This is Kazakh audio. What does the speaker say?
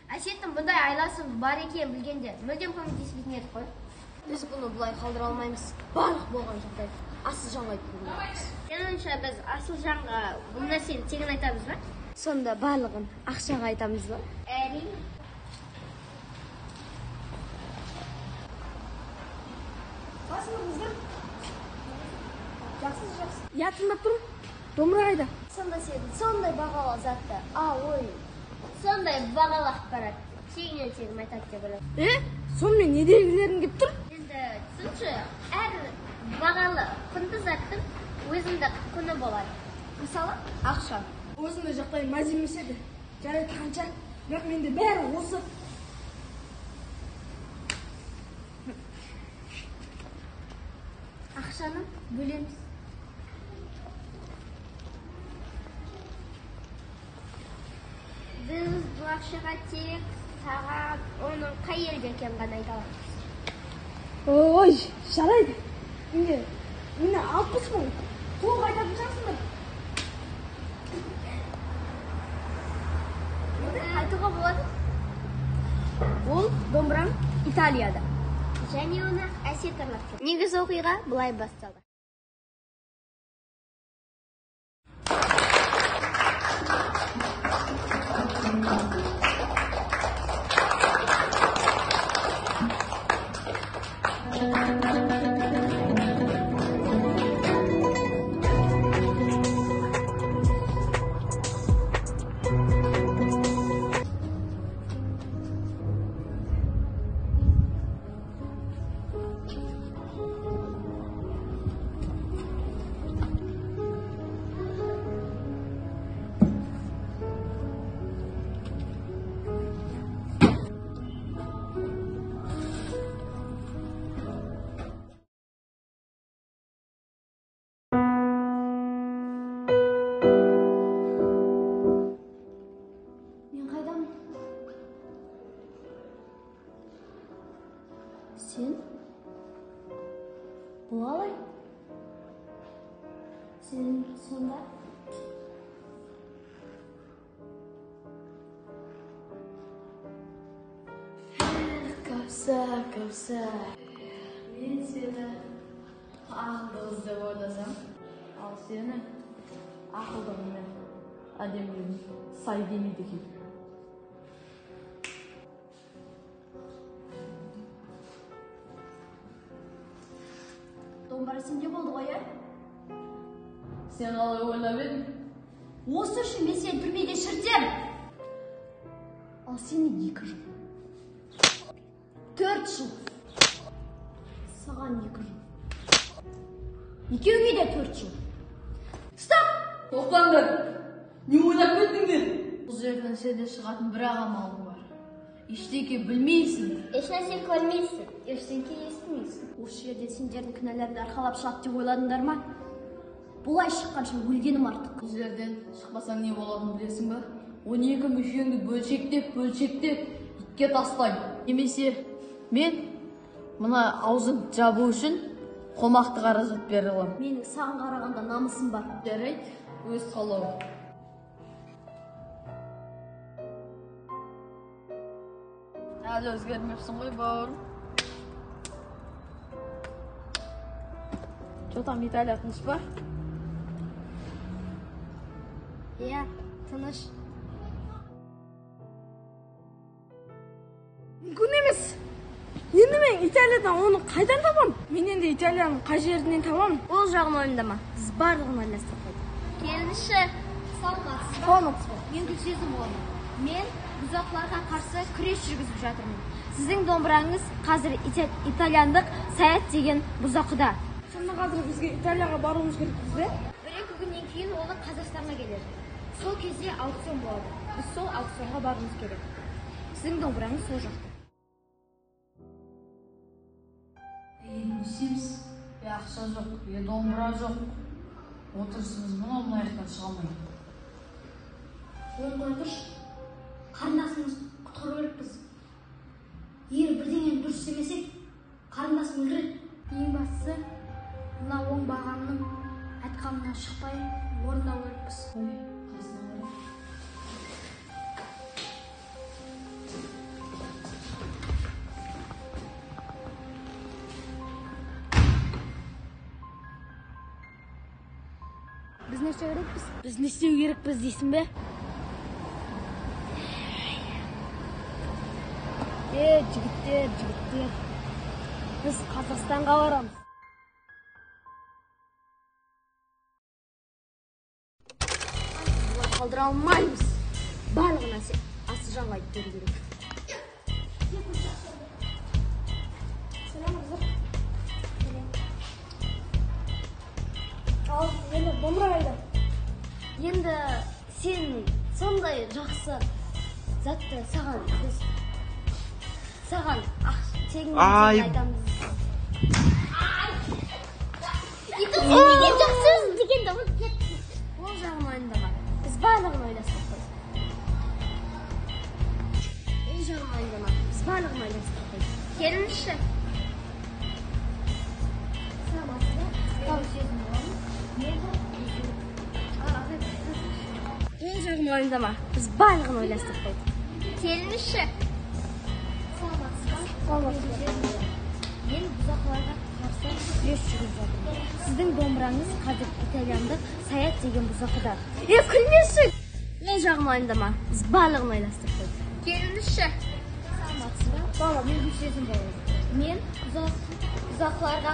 Әсеттің бұндай айласын бар екенін білгенде мүлдем көмектеспейтін едік қой. Біз бұны бұлай қалдыра алмаймыз. Барлық болған жағдай Асылжанға айтып береміз. Сенің ойыңша біз Асылжанға бұл нәрсені тегін айтамыз ба? Сонда барлығын ақшаға айтамыз ба? Әрине. Басыңыздар. Жақсы. Я тыңдап тұрмын. Домбыра қайда? Сонда сен сондай бағалы затты, сондай бағалы ақпарат тегіннен тегін айтады деп ойлаймын. Сонымен не дегілерің келіп тұр? Енді түсінші, әр бағалы құнды заттың өзіндік құны болады. Мысалы, ақша. Өзімде жағдай мәз емес еді. Жарайды қанша, бірақ менде бәрі осы. Ақшаны бөлеміз. Біз бұл ақшаға тек саған оның қай елде екенін ғана айта аламыз. Ой, жарайды. Мені 60 мың толық айтатын шығарсыңдар. Айтуға болады. Ол домбырам Италияда. Және оны Әсет ұрлап кетті. Негізі оқиға былай басталды. Сен? Бұл алай? Сен сонда? Кәусар. Мен сені ақылды деп ойласам, ал сені ақылдығымен әдемілігін сай демейді екен. Домбыра сенде болды ғой, Сен қалай ойлап едің? Осы үшін мен сені түрмеге шіртем. Ал сені 2 жыл. 4 жыл. Саған 2 жыл. Екеуіңе де 4 жыл. Стоп! Тоқтаңдар! Не ойлап кеттіңдер? Бұл жерден сенде шығатын бір амалың бар. Ештеңе білмейсің. Ешнәрсе көрмейсің, ештеңе естімейсің. Осы жерде сендердің күнәларыңды арқалап шығады деп ойладыңдар ма? Бұлай шыққанша өлгенім артық. Бұл жерден шықпасаң не болатынын білесің ба? 12 мүшеңді бөлшектеп итке тастаймын. Немесе мен мына аузын жабу үшін қомақты қаражат бере аламын. Менің саған қарағанда намысым бар. Жарайды, өз қалауым. Әлі өзгермепсің ғой, бауырым. Что там, Италия, тыныш па? Иә, тыныш. Мүмкін емес. Енді мен Италиядан оны қайдан табам? Мен енді Италияның қай жерінен табам? Ол жағын ойындама. Біз барлығын ойластырып қойдық. Келініші, салмақсыз. Салмақсыз. Мен Гүлсезім болдым. Мен бұзақыларға қарсы күрес жүргізіп жатырмын. Сіздің домбыраңыз қазір итальяндық Саят деген бұзақыда. Сонда қазір бізге Италияға баруымыз керек бізге? 1-2 күннен кейін олар Қазақстанға келеді. Сол кезде аукцион болады. Біз сол аукционға баруымыз керек. Сіздің домбыраңыз сол жақта. Несеміз? Ақша жоқ, домбыра жоқ. Отырсыңыз мұны мұнаяқтан шыға алмайды. Оң қой тұрш. Қарындасымыз құтқару керекпіз. Егер бірдеңені дұрыс істемесек, қарындасым өлтіреді. Ең бастысы, мына оңбағанның айтқанынан шықпай орындау керекпіз. Қайсына қарай? қанша керекпіз? Біз не істеу керекпіз дейсің бе? Жігіттер. Біз Қазақстанға барамыз. Қалдыра алмаймыз. Барлығына Асылжанға айтып беру керек. Ал, енді домбыра қайда? Енді сен сондай жақсы затты саған тегін айтамыз. Деген жақсы өзін дегенді ұмытып кеттің. Ол жағын ойындама. Біз барлығын ойластық қой. Ей жағын ойындама. Біз барлығын ойластық қой. Келіңізші. Тау сезім боламын. Ол жағын ойындама. Біз барлығын ойластық қой. Келіңізші. Мен бұзақыларға қарсы күрес жүргізіп жатырмын. Сіздің домбыраңыз қазір итальяндық Саят деген бұзақыда. Күлмеші! Ол жағын ойындама. Біз барлығын ойластық қой. Келіңізші. Саламатсыз ба? Бала, мен Гүлсезім боламын. Мен бұзақыларға